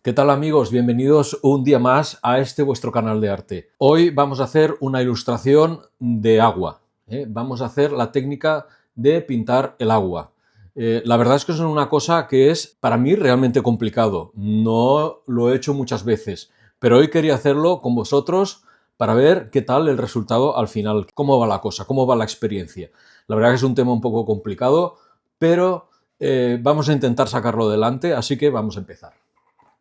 ¿Qué tal amigos? Bienvenidos un día más a este vuestro canal de arte. Hoy vamos a hacer una ilustración de agua. Vamos a hacer la técnica de pintar el agua. La verdad es que es una cosa que es para mí realmente complicado. No lo he hecho muchas veces, pero hoy quería hacerlo con vosotros para ver qué tal el resultado al final, cómo va la cosa, cómo va la experiencia. La verdad que es un tema un poco complicado, pero vamos a intentar sacarlo adelante, así que vamos a empezar.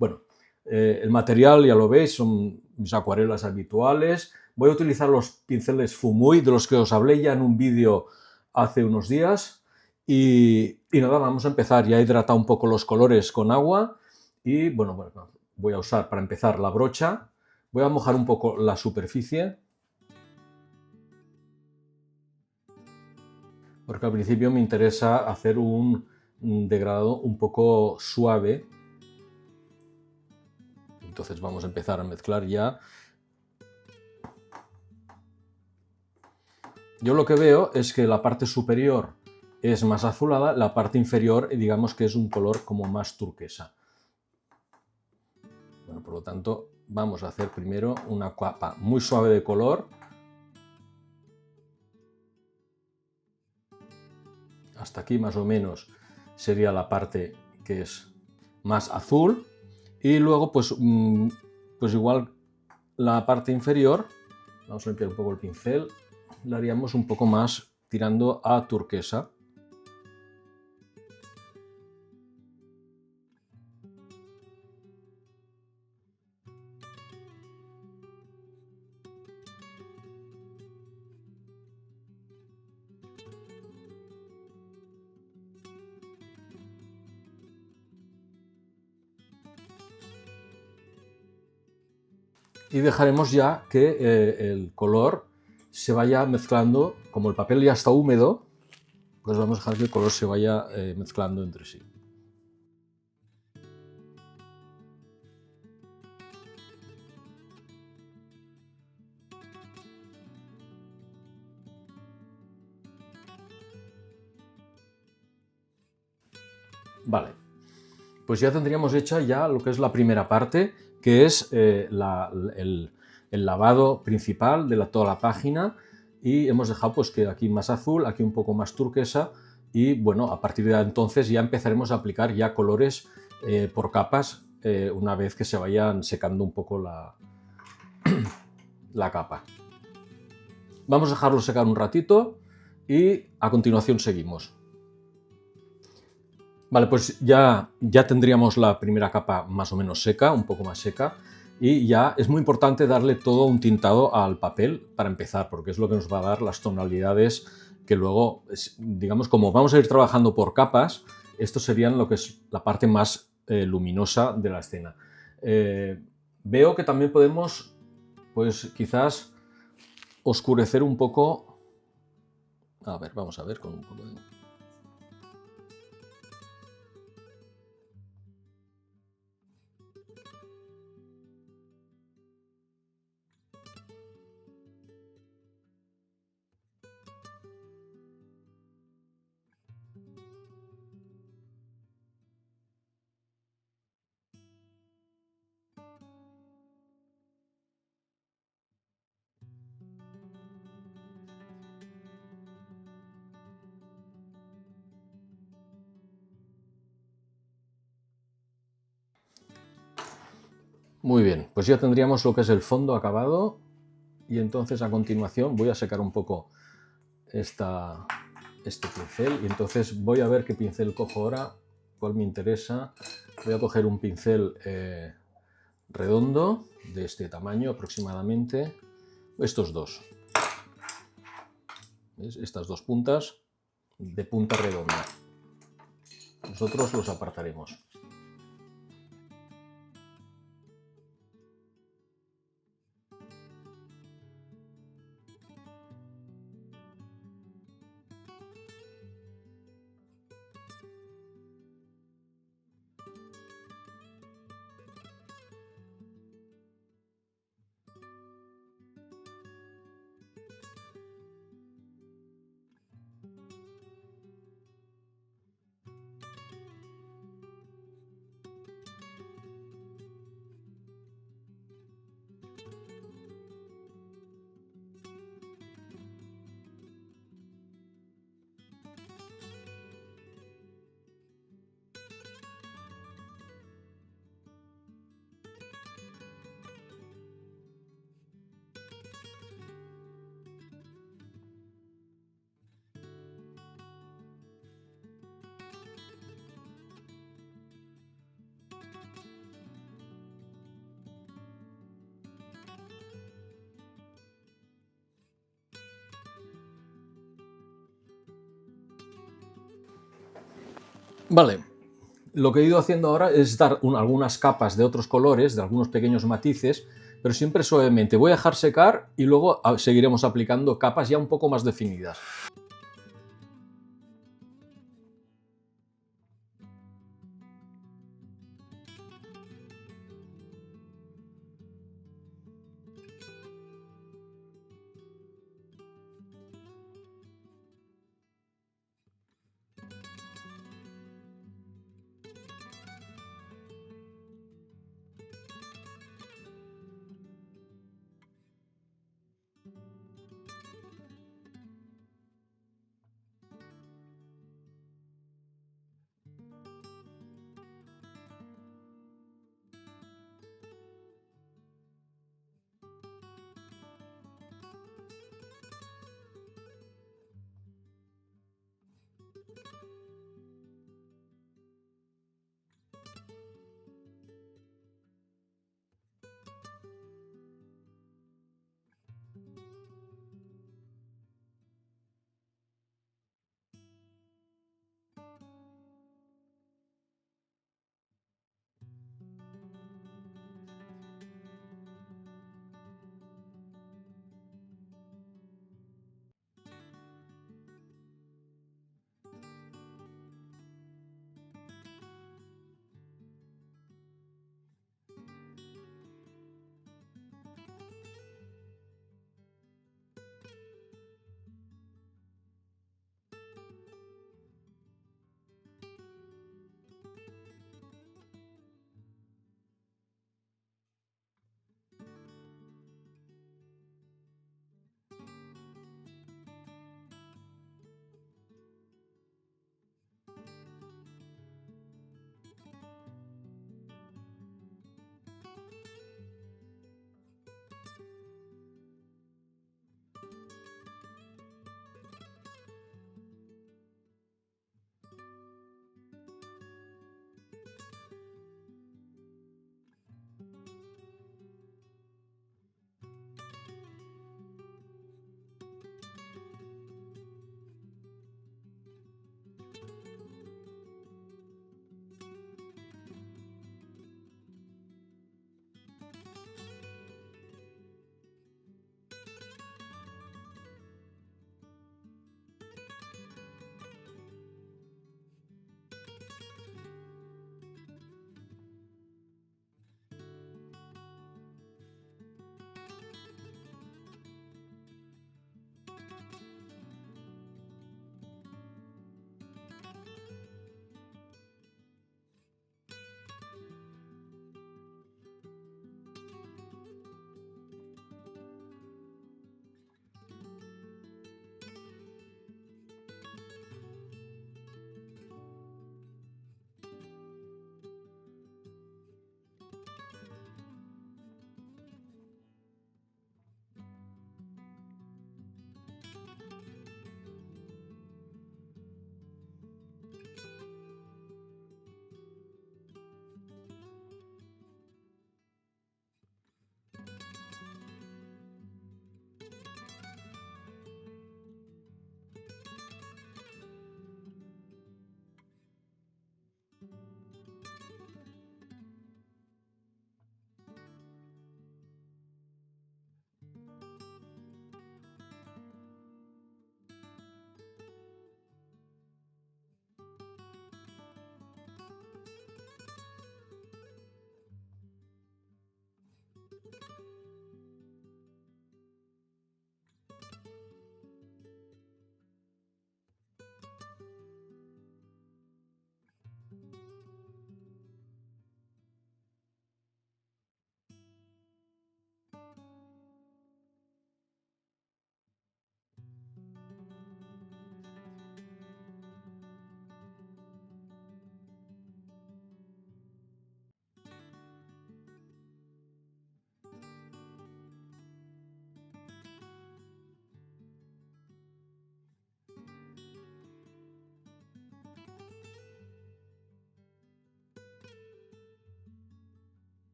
Bueno, el material ya lo veis, son mis acuarelas habituales. Voy a utilizar los pinceles Fumui, de los que os hablé ya en un vídeo hace unos días. Y nada, vamos a empezar. Ya he hidratado un poco los colores con agua. Y bueno, voy a usar para empezar la brocha. Voy a mojar un poco la superficie, porque al principio me interesa hacer un degradado un poco suave. Entonces vamos a empezar a mezclar ya. Yo lo que veo es que la parte superior es más azulada, la parte inferior digamos que es un color como más turquesa. Bueno, por lo tanto vamos a hacer primero una capa muy suave de color. Hasta aquí más o menos sería la parte que es más azul. Y luego pues igual la parte inferior, vamos a limpiar un poco el pincel, la haríamos un poco más tirando a turquesa. Y dejaremos ya que el color se vaya mezclando, como el papel ya está húmedo, pues vamos a dejar que el color se vaya mezclando entre sí. Vale, pues ya tendríamos hecha ya lo que es la primera parte, que es el lavado principal de toda la página, y hemos dejado pues que aquí más azul, aquí un poco más turquesa, y bueno, a partir de entonces ya empezaremos a aplicar ya colores por capas una vez que se vayan secando un poco la capa. Vamos a dejarlo secar un ratito y a continuación seguimos. Vale, pues ya tendríamos la primera capa más o menos seca, un poco más seca, y ya es muy importante darle todo un tintado al papel para empezar, porque es lo que nos va a dar las tonalidades que luego, digamos, como vamos a ir trabajando por capas, esto serían lo que es la parte más luminosa de la escena. Veo que también podemos, pues quizás, oscurecer un poco. A ver, vamos a ver con un poco de... Muy bien, pues ya tendríamos lo que es el fondo acabado, y entonces a continuación voy a secar un poco este pincel, y entonces voy a ver qué pincel cojo ahora, cuál me interesa. Voy a coger un pincel redondo de este tamaño aproximadamente, estos dos, ¿ves? Estas dos puntas de punta redonda, nosotros los apartaremos. Vale, lo que he ido haciendo ahora es dar algunas capas de otros colores, de algunos pequeños matices, pero siempre suavemente. Voy a dejar secar y luego seguiremos aplicando capas ya un poco más definidas.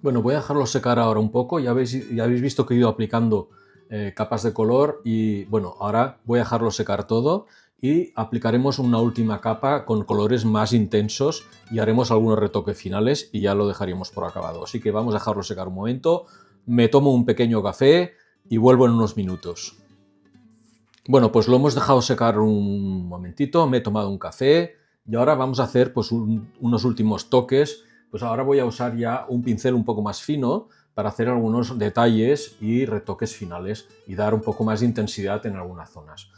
Bueno, voy a dejarlo secar ahora un poco. Ya habéis visto que he ido aplicando capas de color y bueno, ahora voy a dejarlo secar todo y aplicaremos una última capa con colores más intensos y haremos algunos retoques finales y ya lo dejaríamos por acabado. Así que vamos a dejarlo secar un momento. Me tomo un pequeño café y vuelvo en unos minutos. Bueno, pues lo hemos dejado secar un momentito, me he tomado un café y ahora vamos a hacer pues unos últimos toques. Pues ahora voy a usar ya un pincel un poco más fino para hacer algunos detalles y retoques finales y dar un poco más de intensidad en algunas zonas.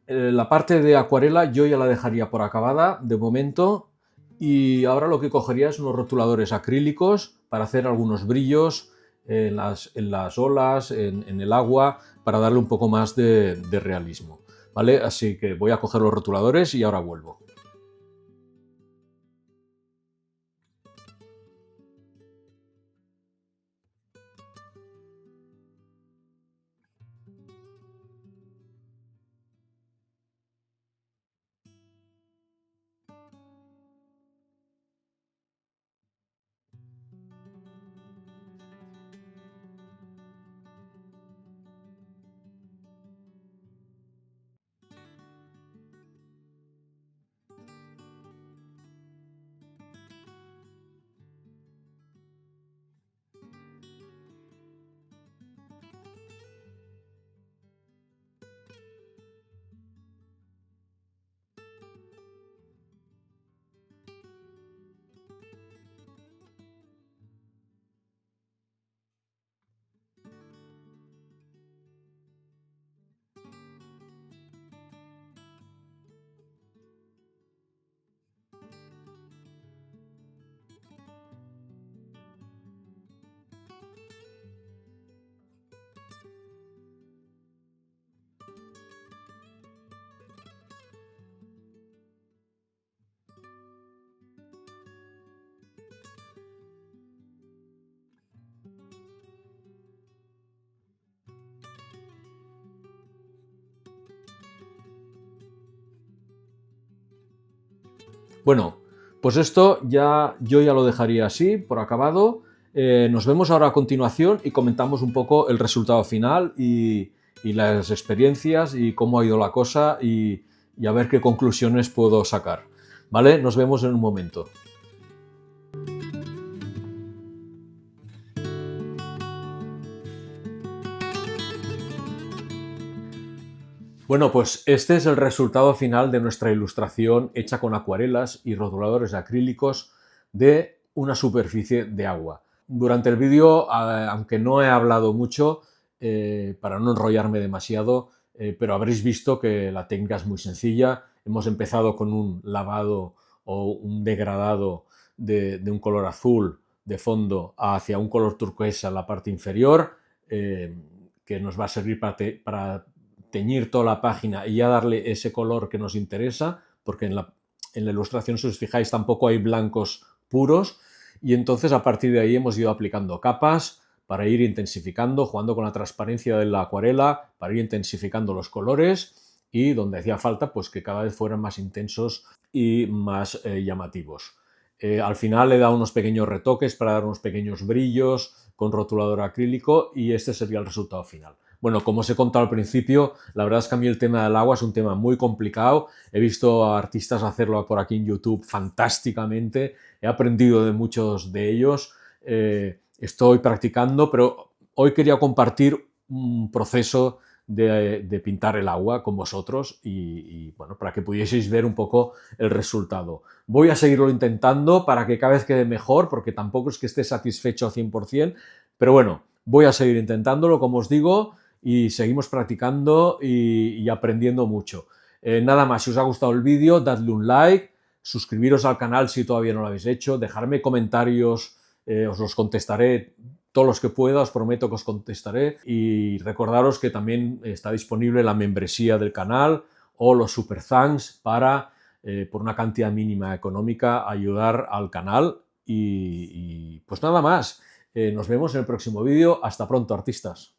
La parte de acuarela yo ya la dejaría por acabada de momento y ahora lo que cogería es unos rotuladores acrílicos para hacer algunos brillos en las olas, en el agua, para darle un poco más de realismo, ¿vale? Así que voy a coger los rotuladores y ahora vuelvo. Bueno, pues esto yo ya lo dejaría así, por acabado. Nos vemos ahora a continuación y comentamos un poco el resultado final y las experiencias y cómo ha ido la cosa y a ver qué conclusiones puedo sacar. ¿Vale? Nos vemos en un momento. Bueno, pues este es el resultado final de nuestra ilustración hecha con acuarelas y rotuladores acrílicos de una superficie de agua. Durante el vídeo, aunque no he hablado mucho, para no enrollarme demasiado, pero habréis visto que la técnica es muy sencilla. Hemos empezado con un lavado o un degradado de un color azul de fondo hacia un color turquesa en la parte inferior, que nos va a servir para teñir toda la página y ya darle ese color que nos interesa, porque en la ilustración, si os fijáis, tampoco hay blancos puros, y entonces a partir de ahí hemos ido aplicando capas para ir intensificando, jugando con la transparencia de la acuarela, para ir intensificando los colores y donde hacía falta, pues que cada vez fueran más intensos y más llamativos. Al final le he dado unos pequeños retoques para dar unos pequeños brillos con rotulador acrílico y este sería el resultado final. Bueno, como os he contado al principio, la verdad es que a mí el tema del agua es un tema muy complicado. He visto a artistas hacerlo por aquí en YouTube fantásticamente. He aprendido de muchos de ellos. Estoy practicando, pero hoy quería compartir un proceso de pintar el agua con vosotros y, bueno, para que pudieseis ver un poco el resultado. Voy a seguirlo intentando para que cada vez quede mejor, porque tampoco es que esté satisfecho al 100%, pero bueno, voy a seguir intentándolo, como os digo, y seguimos practicando y aprendiendo mucho. Nada más, si os ha gustado el vídeo, dadle un like, suscribiros al canal si todavía no lo habéis hecho, dejarme comentarios, os los contestaré todos los que pueda, os prometo que os contestaré, y recordaros que también está disponible la membresía del canal o los super thanks para, por una cantidad mínima económica, ayudar al canal y pues nada más. Nos vemos en el próximo vídeo. Hasta pronto, artistas.